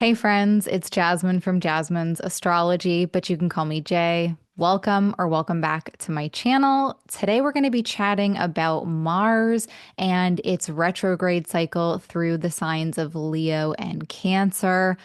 Hey friends, it's Jasmine from Jasmine's Astrology, but you can call me Jay. Welcome or welcome back to my channel. Today we're going to be chatting about Mars and its retrograde cycle through the signs of Leo and Cancer.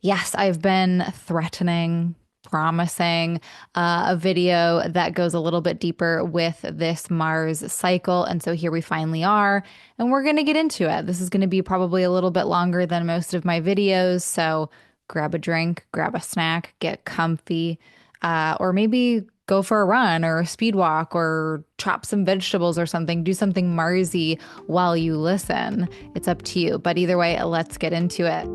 Yes, I've been threatening, promising a video that goes a little bit deeper with this Mars cycle. And so here we finally are, and we're going to get into it. This is going to be probably a little bit longer than most of my videos. So grab a drink, grab a snack, get comfy, or maybe go for a run or a speed walk or chop some vegetables or something. Do something Marsy while you listen. It's up to you. But either way, let's get into it.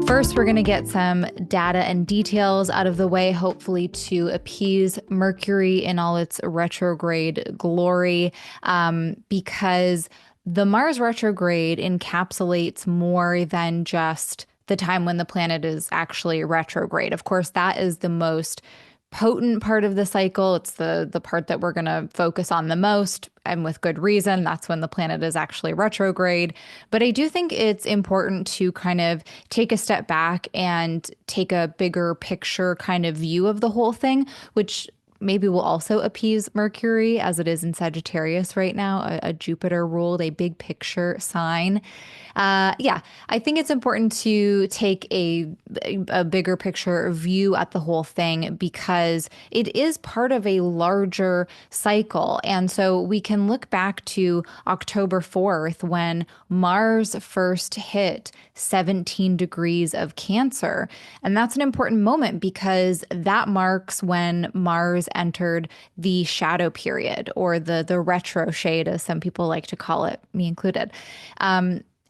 First, we're going to get some data and details out of the way, hopefully to appease Mercury in all its retrograde glory, because the Mars retrograde encapsulates more than just the time when the planet is actually retrograde. Of course, that is the most potent part of the cycle. It's the part that we're going to focus on the most, and with good reason. That's when the planet is actually retrograde. But I do think it's important to kind of take a step back and take a bigger picture kind of view of the whole thing, which maybe will also appease Mercury as it is in Sagittarius right now, a Jupiter ruled, a big picture sign. Yeah, I think it's important to take a bigger picture view at the whole thing because it is part of a larger cycle. And so we can look back to October 4th when Mars first hit 17 degrees of Cancer. And that's an important moment because that marks when Mars entered the shadow period or the retro shade, as some people like to call it, me included.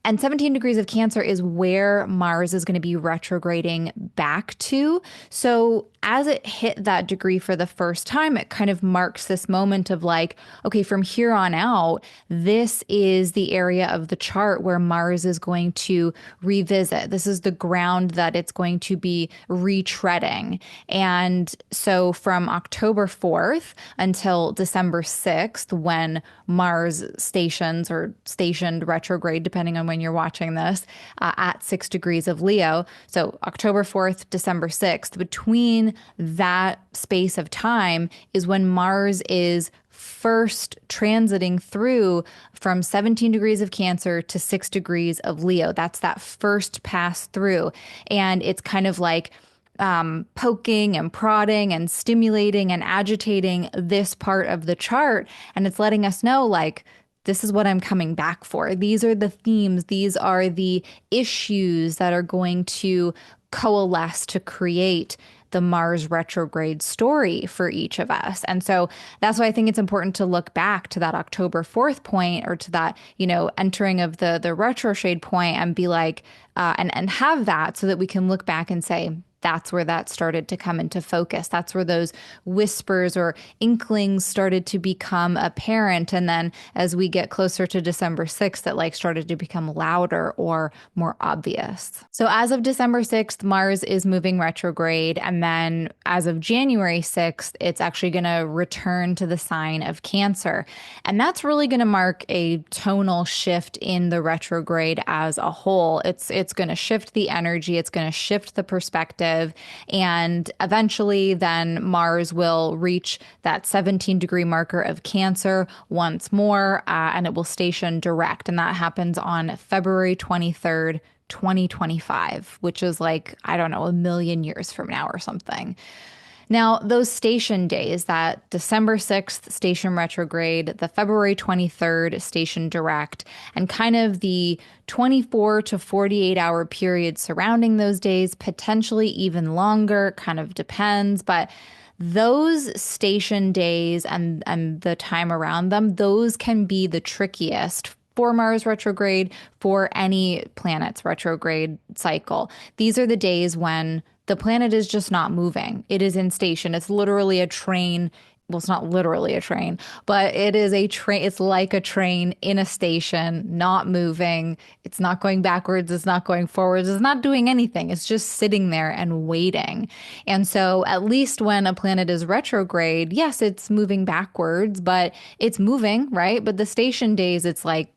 And 17 degrees of Cancer is where Mars is going to be retrograding back to. So as it hit that degree for the first time, it kind of marks this moment of like, okay, from here on out, this is the area of the chart where Mars is going to revisit. This is the ground that it's going to be retreading. And so from October 4th until December 6th, when Mars stations or stationed retrograde, depending on when you're watching this, at 6 degrees of Leo. So October 4th, December 6th, between that space of time is when Mars is first transiting through from 17 degrees of Cancer to 6 degrees of Leo. That's that first pass through. And it's kind of like poking and prodding and stimulating and agitating this part of the chart. And it's letting us know, like, this is what I'm coming back for. These are the themes, these are the issues that are going to coalesce to create the Mars retrograde story for each of us. And so that's why I think it's important to look back to that October 4th point or to that, entering of the retrograde point and be like, and have that so that we can look back and say, that's where that started to come into focus. That's where those whispers or inklings started to become apparent. And then as we get closer to December 6th, it like started to become louder or more obvious. So as of December 6th, Mars is moving retrograde. And then as of January 6th, it's actually going to return to the sign of Cancer. And that's really going to mark a tonal shift in the retrograde as a whole. It's going to shift the energy. It's going to shift the perspective. And eventually, then Mars will reach that 17-degree marker of Cancer once more, and it will station direct. And that happens on February 23rd, 2025, which is like, I don't know, a million years from now or something. Now, those station days, that December 6th station retrograde, the February 23rd station direct, and kind of the 24 to 48-hour period surrounding those days, potentially even longer, kind of depends, but those station days and the time around them, those can be the trickiest for Mars retrograde, for any planet's retrograde cycle. These are the days when the planet is just not moving. It is in station. It's literally a train. Well, it's not literally a train, but it is a train. It's like a train in a station, not moving. It's not going backwards. It's not going forwards. It's not doing anything. It's just sitting there and waiting. And so, at least when a planet is retrograde, yes, it's moving backwards, but it's moving, right? But the station days, it's like,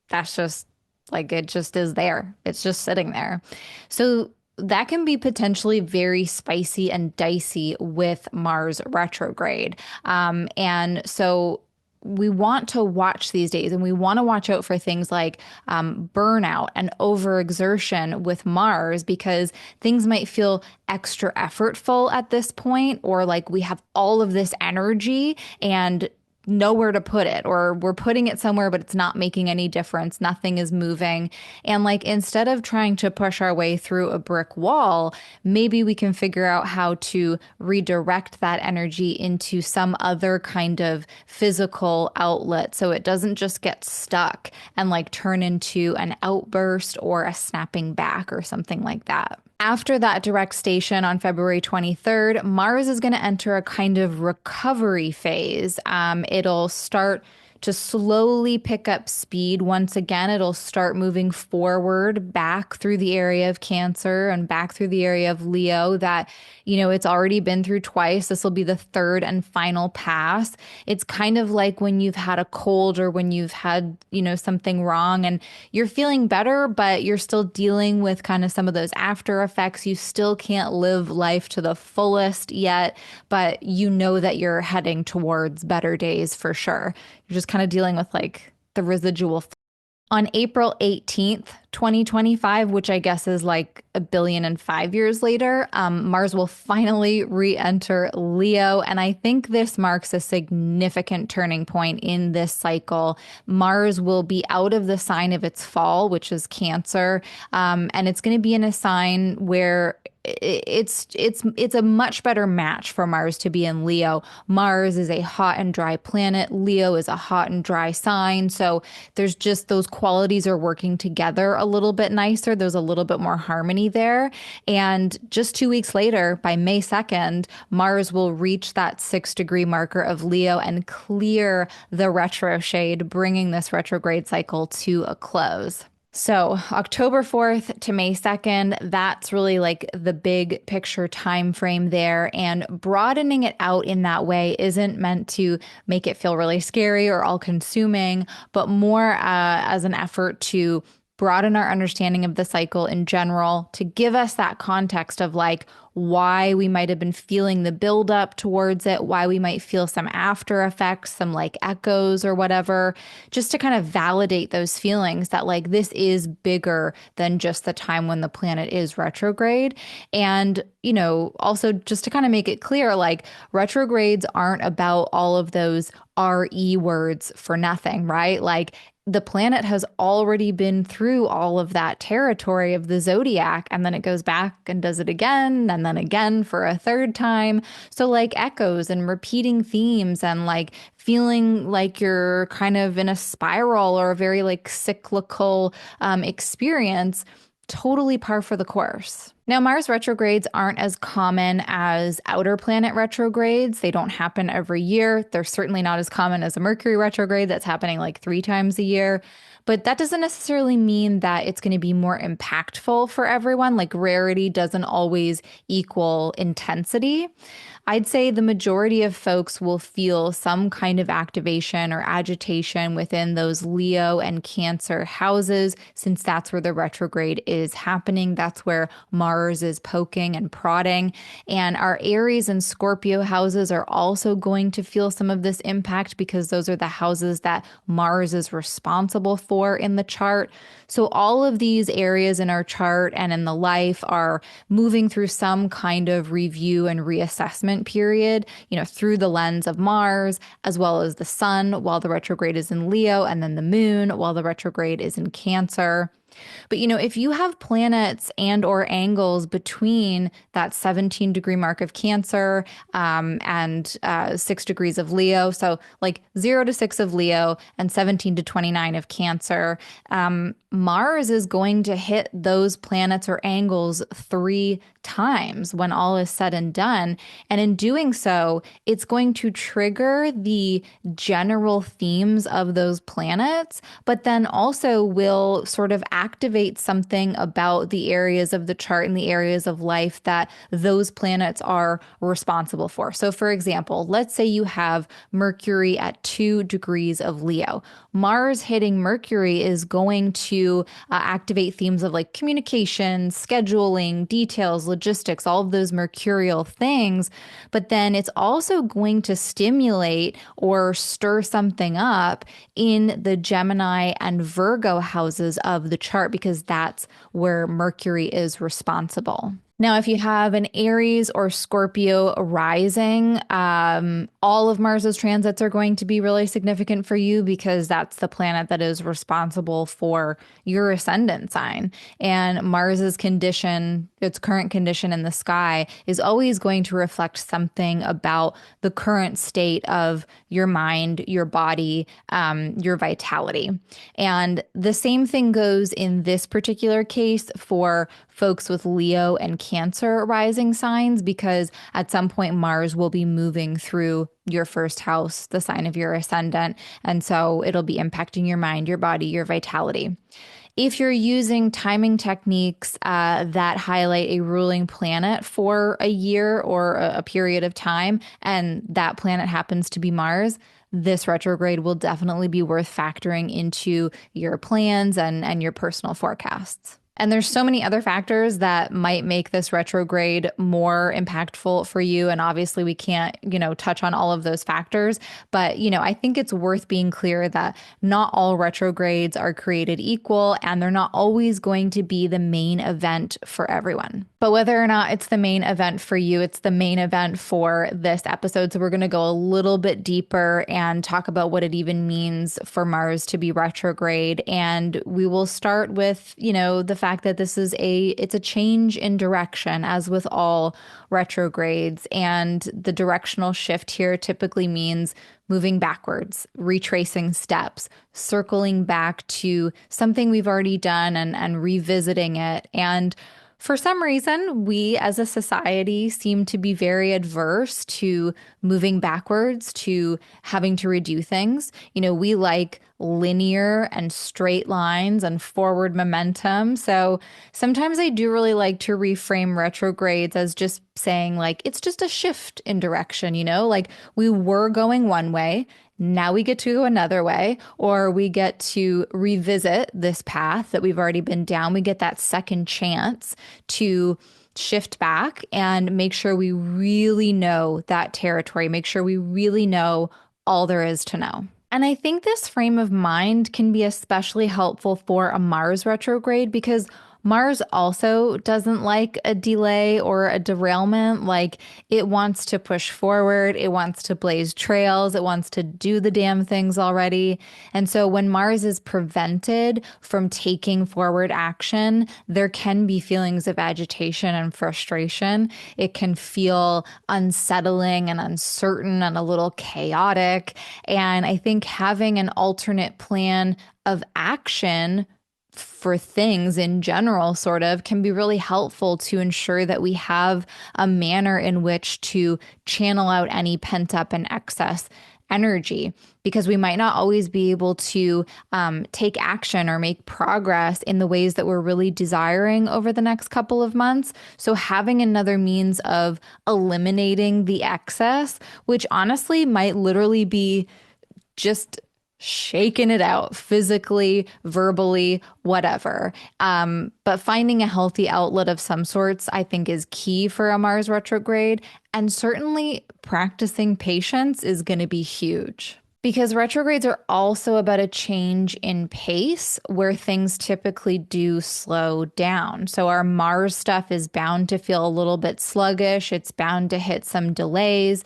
that's just Like it just is there. It's just sitting there. So that can be potentially very spicy and dicey with Mars retrograde. And so we want to watch these days and we want to watch out for things like burnout and overexertion with Mars because things might feel extra effortful at this point, or like we have all of this energy and nowhere to put it, or we're putting it somewhere, but it's not making any difference. Nothing is moving. And like instead of trying to push our way through a brick wall, maybe we can figure out how to redirect that energy into some other kind of physical outlet so it doesn't just get stuck and like turn into an outburst or a snapping back or something like that. After that direct station on February 23rd, Mars is going to enter a kind of recovery phase. It'll start to slowly pick up speed. Once again, it'll start moving forward back through the area of Cancer and back through the area of Leo that, it's already been through twice. This will be the third and final pass. It's kind of like when you've had a cold or when you've had, something wrong and you're feeling better, but you're still dealing with kind of some of those after effects. You still can't live life to the fullest yet, but you know that you're heading towards better days for sure. You're just kind of dealing with like the residual. On April 18th, 2025, which I guess is like 1,000,000,005 years later, Mars will finally re-enter Leo. And I think this marks a significant turning point in this cycle. Mars will be out of the sign of its fall, which is Cancer. And it's going to be in a sign where it's a much better match for Mars to be in Leo. Mars is a hot and dry planet. Leo is a hot and dry sign. So there's just those qualities are working together a little bit nicer. There's a little bit more harmony there. And just 2 weeks later, by May 2nd, Mars will reach that 6-degree marker of Leo and clear the retro shade, bringing this retrograde cycle to a close. So October 4th to May 2nd, that's really like the big picture time frame there. And broadening it out in that way isn't meant to make it feel really scary or all consuming, but more as an effort to broaden our understanding of the cycle in general, to give us that context of like why we might have been feeling the buildup towards it, why we might feel some after effects, some like echoes or whatever, just to kind of validate those feelings that like this is bigger than just the time when the planet is retrograde. And, also just to kind of make it clear, like retrogrades aren't about all of those RE words for nothing, right? Like the planet has already been through all of that territory of the zodiac, and then it goes back and does it again, and then again for a third time. So, like echoes and repeating themes, and like feeling like you're kind of in a spiral or a very like cyclical experience, totally par for the course. Now, Mars retrogrades aren't as common as outer planet retrogrades. They don't happen every year. They're certainly not as common as a Mercury retrograde that's happening like 3 times a year. But that doesn't necessarily mean that it's going to be more impactful for everyone. Like rarity doesn't always equal intensity. I'd say the majority of folks will feel some kind of activation or agitation within those Leo and Cancer houses, since that's where the retrograde is happening. That's where Mars is poking and prodding. And our Aries and Scorpio houses are also going to feel some of this impact because those are the houses that Mars is responsible for in the chart. So all of these areas in our chart and in the life are moving through some kind of review and reassessment period, through the lens of Mars, as well as the sun while the retrograde is in Leo, and then the moon while the retrograde is in Cancer. But if you have planets and or angles between that 17-degree mark of Cancer and 6 degrees of Leo, so like 0 to 6 of Leo and 17 to 29 of Cancer, Mars is going to hit those planets or angles 3 times when all is said and done. And in doing so, it's going to trigger the general themes of those planets, but then also will sort of activate something about the areas of the chart and the areas of life that those planets are responsible for. So, for example, let's say you have Mercury at 2 degrees of Leo. Mars hitting Mercury is going to activate themes of like communication, scheduling, details, logistics, all of those mercurial things. But then it's also going to stimulate or stir something up in the Gemini and Virgo houses of the chart because that's where Mercury is responsible. Now, if you have an Aries or Scorpio rising, all of Mars's transits are going to be really significant for you because that's the planet that is responsible for your ascendant sign. And Mars's condition, its current condition in the sky, is always going to reflect something about the current state of your mind, your body, your vitality. And the same thing goes in this particular case for folks with Leo and Cancer rising signs, because at some point Mars will be moving through your first house, the sign of your ascendant. And so it'll be impacting your mind, your body, your vitality. If you're using timing techniques that highlight a ruling planet for a year or a period of time, and that planet happens to be Mars, this retrograde will definitely be worth factoring into your plans and your personal forecasts. And there's so many other factors that might make this retrograde more impactful for you. And obviously we can't, touch on all of those factors. But, I think it's worth being clear that not all retrogrades are created equal and they're not always going to be the main event for everyone. But whether or not it's the main event for you, it's the main event for this episode. So we're going to go a little bit deeper and talk about what it even means for Mars to be retrograde. And we will start with, the fact that it's a change in direction, as with all retrogrades. And the directional shift here typically means moving backwards, retracing steps, circling back to something we've already done and revisiting it. And for some reason, we as a society seem to be very adverse to moving backwards, to having to redo things. We like linear and straight lines and forward momentum. So sometimes I do really like to reframe retrogrades as just saying, like, it's just a shift in direction, like we were going one way. Now we get to go another way, or we get to revisit this path that we've already been down. We get that second chance to shift back and make sure we really know that territory, make sure we really know all there is to know. And I think this frame of mind can be especially helpful for a Mars retrograde because Mars also doesn't like a delay or a derailment. Like, it wants to push forward. It wants to blaze trails. It wants to do the damn things already. And so when Mars is prevented from taking forward action, there can be feelings of agitation and frustration. It can feel unsettling and uncertain and a little chaotic. And I think having an alternate plan of action for things in general sort of can be really helpful to ensure that we have a manner in which to channel out any pent up and excess energy, because we might not always be able to take action or make progress in the ways that we're really desiring over the next couple of months. So having another means of eliminating the excess, which honestly might literally be just shaking it out physically, verbally, whatever. But finding a healthy outlet of some sorts, I think, is key for a Mars retrograde. And certainly practicing patience is going to be huge. Because retrogrades are also about a change in pace where things typically do slow down. So our Mars stuff is bound to feel a little bit sluggish. It's bound to hit some delays.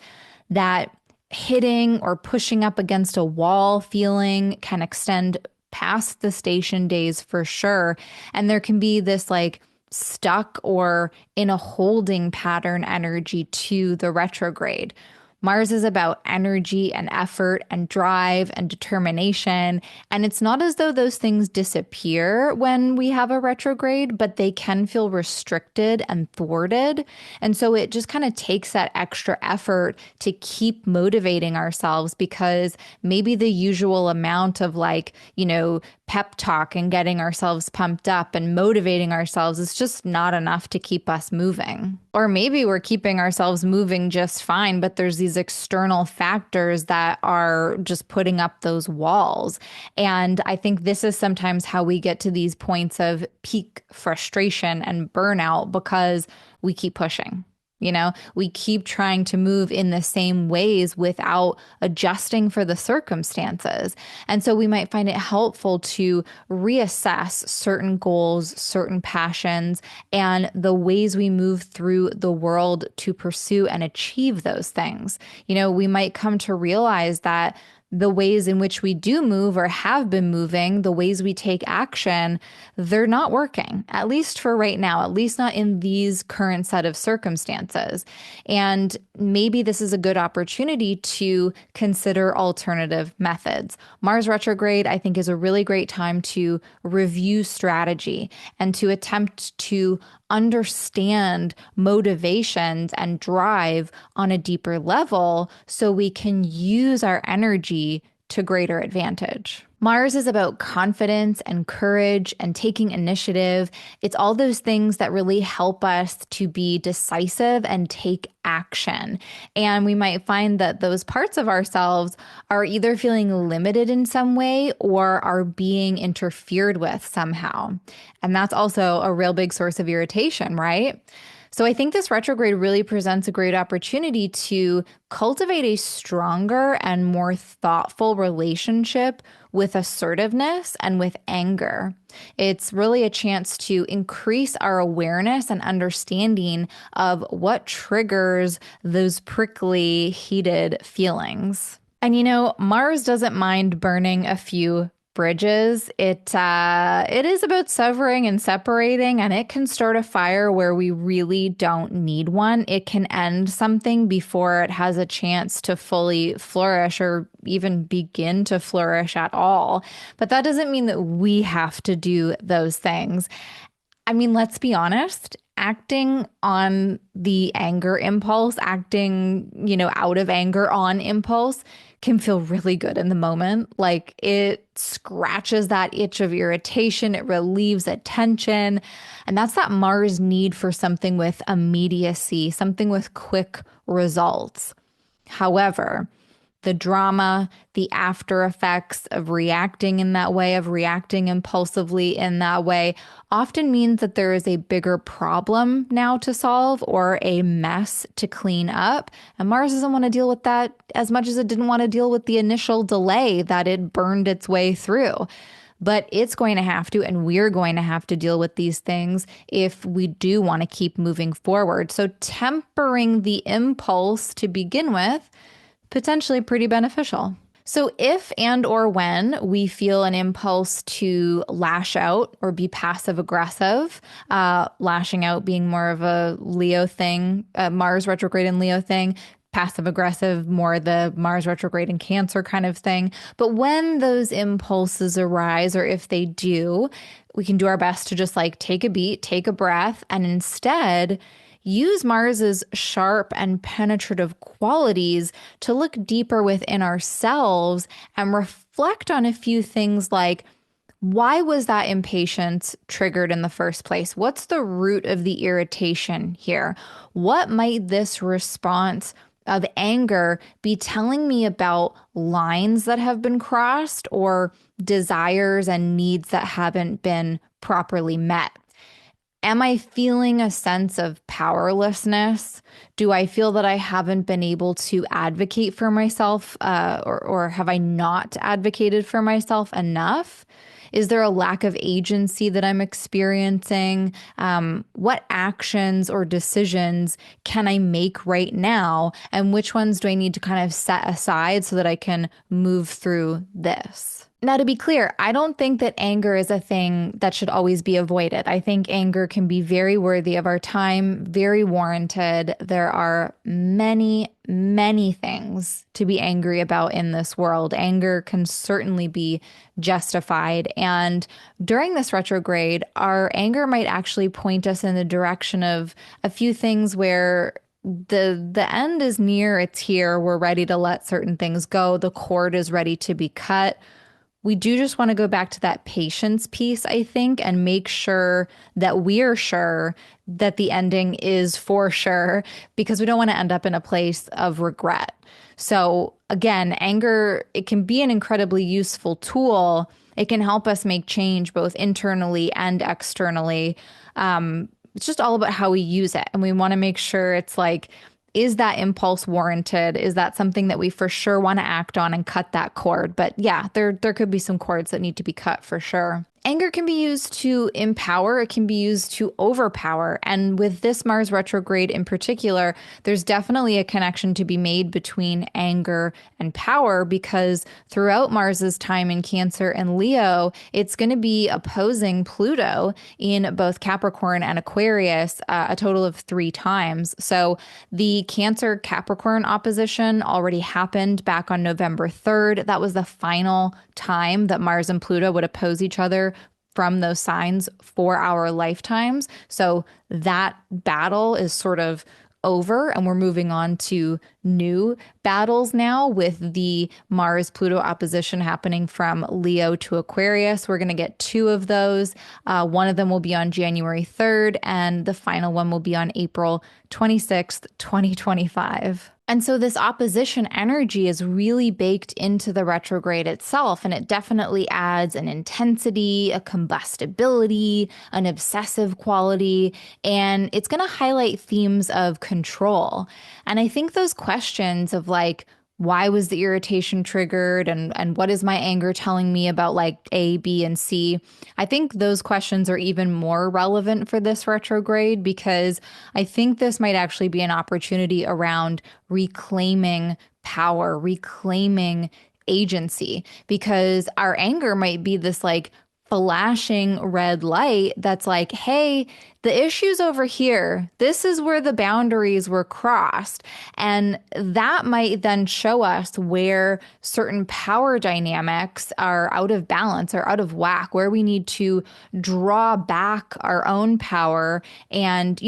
That hitting or pushing up against a wall feeling can extend past the station days for sure. And there can be this like stuck or in a holding pattern energy to the retrograde. Mars is about energy and effort and drive and determination. And it's not as though those things disappear when we have a retrograde, but they can feel restricted and thwarted. And so it just kind of takes that extra effort to keep motivating ourselves, because maybe the usual amount of pep talk and getting ourselves pumped up and motivating ourselves is just not enough to keep us moving. Or maybe we're keeping ourselves moving just fine, but there's these external factors that are just putting up those walls. And I think this is sometimes how we get to these points of peak frustration and burnout because we keep pushing. We keep trying to move in the same ways without adjusting for the circumstances. And so we might find it helpful to reassess certain goals, certain passions, and the ways we move through the world to pursue and achieve those things. We might come to realize that the ways in which we do move or have been moving, the ways we take action, they're not working, at least for right now, at least not in these current set of circumstances. And maybe this is a good opportunity to consider alternative methods. Mars retrograde, I think, is a really great time to review strategy and to attempt to understand motivations and drive on a deeper level so we can use our energy to greater advantage. Mars is about confidence and courage and taking initiative. It's all those things that really help us to be decisive and take action. And we might find that those parts of ourselves are either feeling limited in some way or are being interfered with somehow. And that's also a real big source of irritation, right? So I think this retrograde really presents a great opportunity to cultivate a stronger and more thoughtful relationship with assertiveness and with anger. It's really a chance to increase our awareness and understanding of what triggers those prickly, heated feelings. And Mars doesn't mind burning a few bridges. It is about severing and separating, and it can start a fire where we really don't need one. It can end something before it has a chance to fully flourish or even begin to flourish at all. But that doesn't mean that we have to do those things. I mean, let's be honest. Acting on the anger impulse, acting, out of anger on impulse can feel really good in the moment. Like it scratches that itch of irritation, it relieves a tension. And that's that Mars need for something with immediacy, something with quick results. However, the drama, the after effects of reacting in that way, of reacting impulsively in that way, often means that there is a bigger problem now to solve or a mess to clean up. And Mars doesn't want to deal with that as much as it didn't want to deal with the initial delay that it burned its way through. But it's going to have to, and we're going to have to deal with these things if we do want to keep moving forward. So tempering the impulse to begin with, potentially pretty beneficial. So if and or when we feel an impulse to lash out or be passive aggressive, lashing out being more of a Leo thing, Mars retrograde and Leo thing, passive aggressive, more the Mars retrograde and Cancer kind of thing. But when those impulses arise, or if they do, we can do our best to just take a beat, take a breath, and instead use Mars's sharp and penetrative qualities to look deeper within ourselves and reflect on a few things like, why was that impatience triggered in the first place? What's the root of the irritation here? What might this response of anger be telling me about lines that have been crossed or desires and needs that haven't been properly met? Am I feeling a sense of powerlessness? Do I feel that I haven't been able to advocate for myself, or have I not advocated for myself enough? Is there a lack of agency that I'm experiencing? What actions or decisions can I make right now? And which ones do I need to kind of set aside so that I can move through this? Now, to be clear, I don't think that anger is a thing that should always be avoided. I think anger can be very worthy of our time, very warranted. There are many, many things to be angry about in this world. Anger can certainly be justified. And during this retrograde, our anger might actually point us in the direction of a few things where the end is near, it's here. We're ready to let certain things go. The cord is ready to be cut. we do just want to go back to that patience piece, I think, and make sure that we're sure that the ending is for sure, because we don't want to end up in a place of regret. So, again, anger, it can be an incredibly useful tool. It can help us make change both internally and externally. It's just all about how we use it. And we want to make sure it's like, is that impulse warranted? Is that something that we for sure want to act on and cut that cord? But yeah, there could be some cords that need to be cut for sure. Anger can be used to empower, it can be used to overpower. And with this Mars retrograde in particular, there's definitely a connection to be made between anger and power because throughout Mars's time in Cancer and Leo, it's going to be opposing Pluto in both Capricorn and Aquarius a total of 3 times. So the Cancer Capricorn opposition already happened back on November 3rd. That was the final time that Mars and Pluto would oppose each other from those signs for our lifetimes. So that battle is sort of over, and we're moving on to new battles now with the Mars Pluto opposition happening from Leo to Aquarius. We're going to get 2 of those. One of them will be on January 3rd, and the final one will be on April 26th, 2025. And so this opposition energy is really baked into the retrograde itself, and it definitely adds an intensity, a combustibility, an obsessive quality, and it's going to highlight themes of control. And I think those questions of like, why was the irritation triggered and what is my anger telling me about like A, B, and C? I think those questions are even more relevant for this retrograde because I think this might actually be an opportunity around reclaiming power, reclaiming agency, because our anger might be this like flashing red light that's like, hey, the issue's over here. This is where the boundaries were crossed. And that might then show us where certain power dynamics are out of balance or out of whack, where we need to draw back our own power and,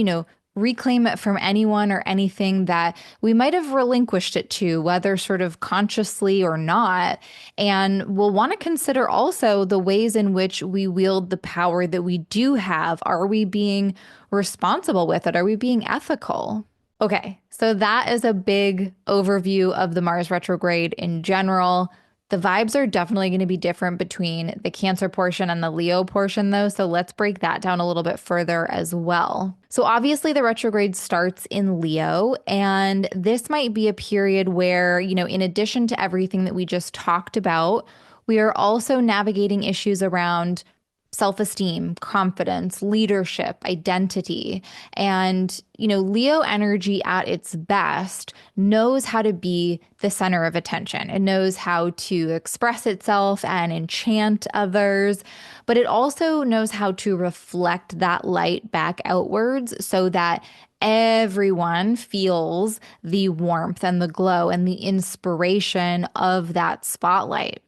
reclaim it from anyone or anything that we might have relinquished it to, whether sort of consciously or not. And we'll want to consider also the ways in which we wield the power that we do have. Are we being responsible with it? Are we being ethical? Okay, so that is a big overview of the Mars retrograde in general. The vibes are definitely going to be different between the Cancer portion and the Leo portion, though. So let's break that down a little bit further as well. So obviously, the retrograde starts in Leo, and this might be a period where, in addition to everything that we just talked about, we are also navigating issues around self-esteem, confidence, leadership, identity. And, Leo energy at its best knows how to be the center of attention. It knows how to express itself and enchant others, but it also knows how to reflect that light back outwards so that everyone feels the warmth and the glow and the inspiration of that spotlight.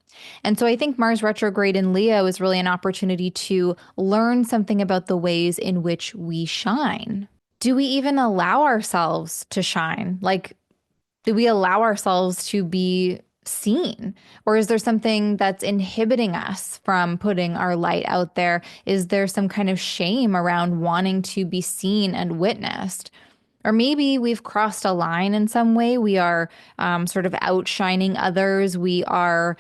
And so I think Mars retrograde in Leo is really an opportunity to learn something about the ways in which we shine. Do we even allow ourselves to shine? Like, do we allow ourselves to be seen? Or is there something that's inhibiting us from putting our light out there? Is there some kind of shame around wanting to be seen and witnessed? Or maybe we've crossed a line in some way. We are sort of outshining others. We are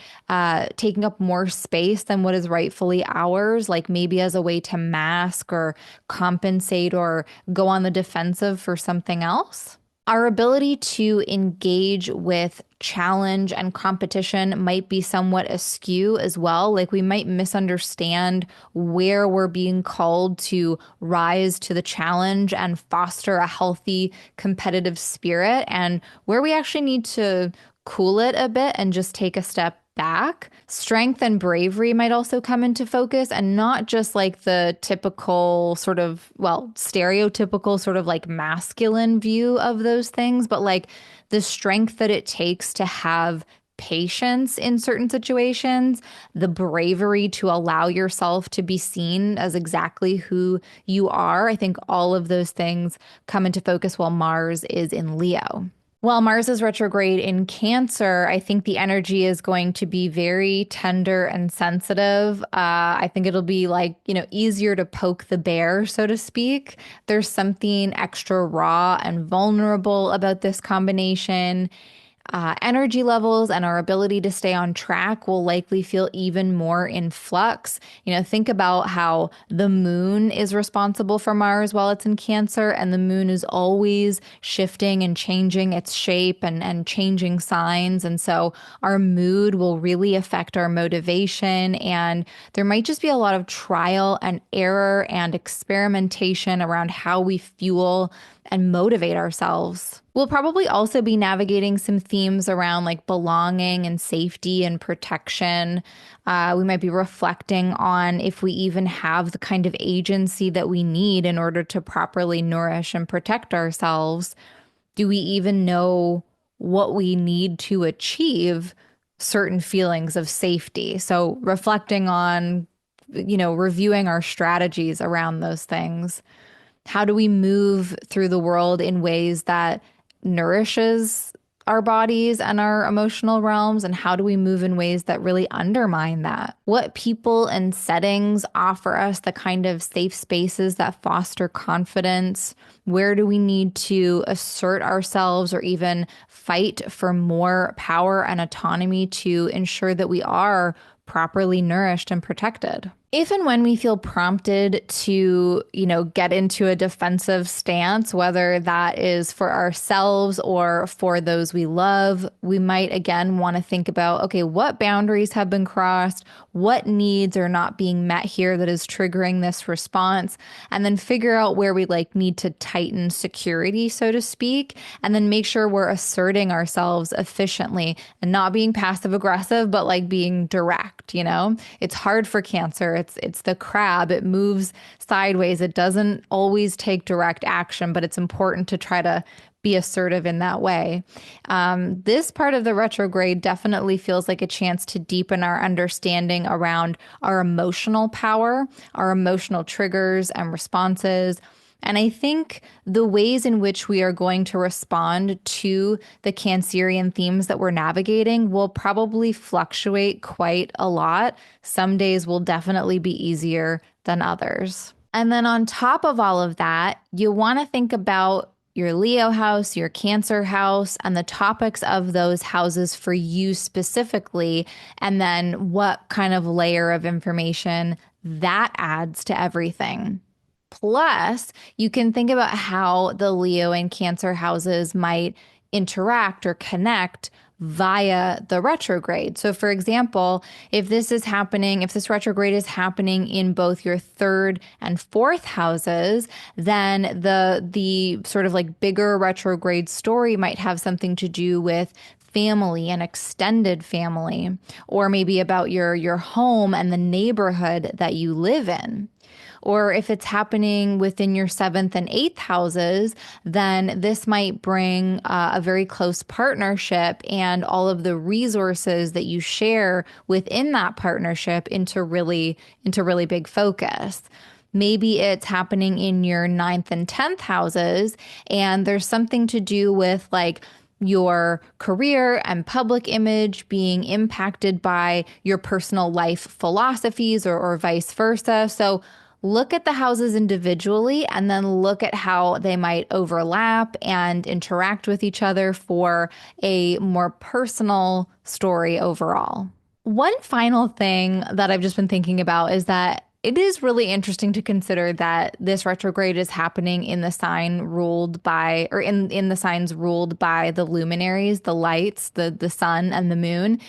taking up more space than what is rightfully ours, like maybe as a way to mask or compensate or go on the defensive for something else. Our ability to engage with challenge and competition might be somewhat askew as well. Like we might misunderstand where we're being called to rise to the challenge and foster a healthy competitive spirit, and where we actually need to cool it a bit and just take a step back. Strength and bravery might also come into focus, and not just like the typical sort of, stereotypical sort of like masculine view of those things, but like the strength that it takes to have patience in certain situations, the bravery to allow yourself to be seen as exactly who you are. I think all of those things come into focus while Mars is in Leo. While Mars is retrograde in Cancer, I think the energy is going to be very tender and sensitive. I think it'll be like, easier to poke the bear, so to speak. There's something extra raw and vulnerable about this combination. Energy levels and our ability to stay on track will likely feel even more in flux. Think about how the moon is responsible for Mars while it's in Cancer, and the moon is always shifting and changing its shape and changing signs. And so our mood will really affect our motivation, and there might just be a lot of trial and error and experimentation around how we fuel and motivate ourselves. We'll probably also be navigating some themes around like belonging and safety and protection. We might be reflecting on if we even have the kind of agency that we need in order to properly nourish and protect ourselves. Do we even know what we need to achieve certain feelings of safety? So reflecting on, reviewing our strategies around those things. How do we move through the world in ways that nourishes our bodies and our emotional realms? And how do we move in ways that really undermine that? What people and settings offer us the kind of safe spaces that foster confidence? Where do we need to assert ourselves or even fight for more power and autonomy to ensure that we are properly nourished and protected? If and when we feel prompted to, get into a defensive stance, whether that is for ourselves or for those we love, we might again want to think about, okay, what boundaries have been crossed? What needs are not being met here that is triggering this response? And then figure out where we need to tighten security, so to speak, and then make sure we're asserting ourselves efficiently and not being passive aggressive, but being direct. It's hard for Cancer. It's the crab. It moves sideways. It doesn't always take direct action, but it's important to try to be assertive in that way. This part of the retrograde definitely feels like a chance to deepen our understanding around our emotional power, our emotional triggers and responses. And I think the ways in which we are going to respond to the Cancerian themes that we're navigating will probably fluctuate quite a lot. Some days will definitely be easier than others. And then on top of all of that, you want to think about your Leo house, your Cancer house, and the topics of those houses for you specifically, and then what kind of layer of information that adds to everything. Plus, you can think about how the Leo and Cancer houses might interact or connect via the retrograde. So, for example, if this retrograde is happening in both your third and fourth houses, then the sort of bigger retrograde story might have something to do with family and extended family, or maybe about your home and the neighborhood that you live in. Or if it's happening within your seventh and eighth houses, then this might bring a very close partnership and all of the resources that you share within that partnership into really big focus. Maybe it's happening in your ninth and 10th houses, and there's something to do with your career and public image being impacted by your personal life philosophies or vice versa. So look at the houses individually and then look at how they might overlap and interact with each other for a more personal story overall. One final thing that I've just been thinking about is that it is really interesting to consider that this retrograde is happening in the sign ruled by, or in the signs ruled by the luminaries, the lights, the sun and the moon.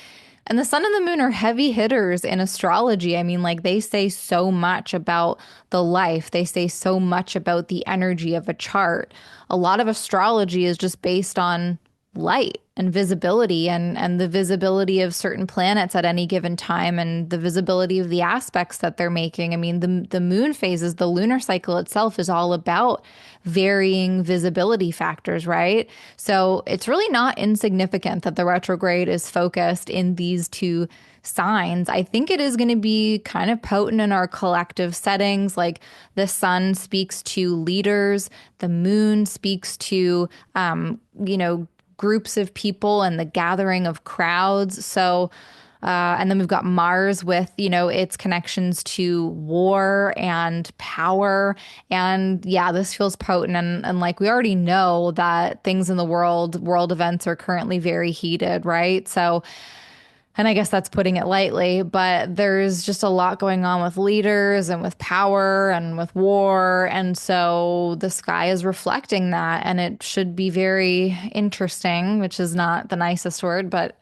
And the sun and the moon are heavy hitters in astrology. I mean, they say so much about the life. They say so much about the energy of a chart. A lot of astrology is just based on light and visibility and the visibility of certain planets at any given time and the visibility of the aspects that they're making. I mean, the moon phases, the lunar cycle itself is all about varying visibility factors, right? So it's really not insignificant that the retrograde is focused in these two signs. I think it is going to be kind of potent in our collective settings. The sun speaks to leaders, the moon speaks to, groups of people and the gathering of crowds. So, and then we've got Mars with, its connections to war and power. And yeah, this feels potent. And like we already know that things in the world events are currently very heated, right? So, and I guess that's putting it lightly, but there's just a lot going on with leaders and with power and with war. And so the sky is reflecting that. And it should be very interesting, which is not the nicest word, but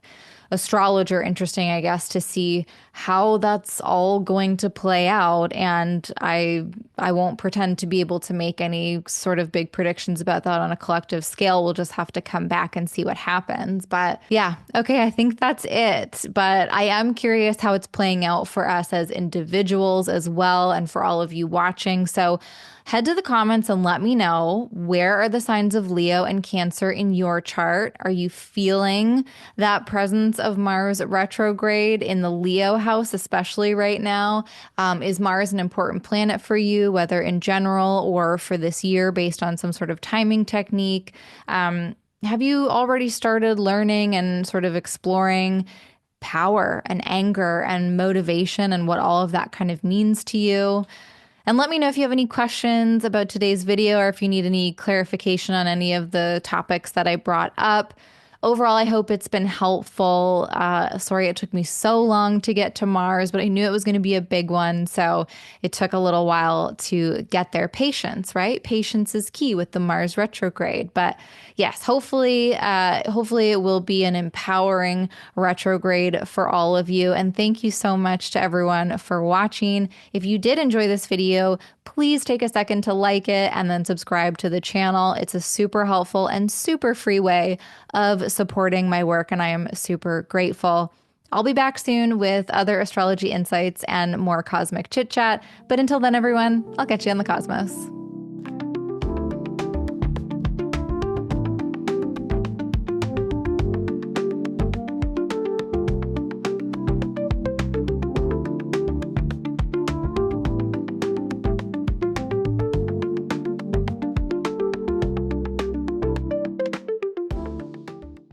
astrologer interesting, I guess, to see how that's all going to play out. And I won't pretend to be able to make any sort of big predictions about that on a collective scale. We'll just have to come back and see what happens. But yeah, okay, I think that's it. But I am curious how it's playing out for us as individuals as well, and for all of you watching. So head to the comments and let me know, where are the signs of Leo and Cancer in your chart? Are you feeling that presence of Mars retrograde in the Leo house, especially right now? Is Mars an important planet for you, whether in general or for this year based on some sort of timing technique? Have you already started learning and sort of exploring power and anger and motivation and what all of that kind of means to you? And let me know if you have any questions about today's video or if you need any clarification on any of the topics that I brought up. Overall, I hope it's been helpful. Sorry it took me so long to get to Mars, but I knew it was going to be a big one. So it took a little while to get there. Patience, right? Patience is key with the Mars retrograde. But yes, hopefully it will be an empowering retrograde for all of you. And thank you so much to everyone for watching. If you did enjoy this video, please take a second to like it and then subscribe to the channel. It's a super helpful and super free way of supporting my work, and I am super grateful. I'll be back soon with other astrology insights and more cosmic chit chat. But until then, everyone, I'll catch you in the cosmos.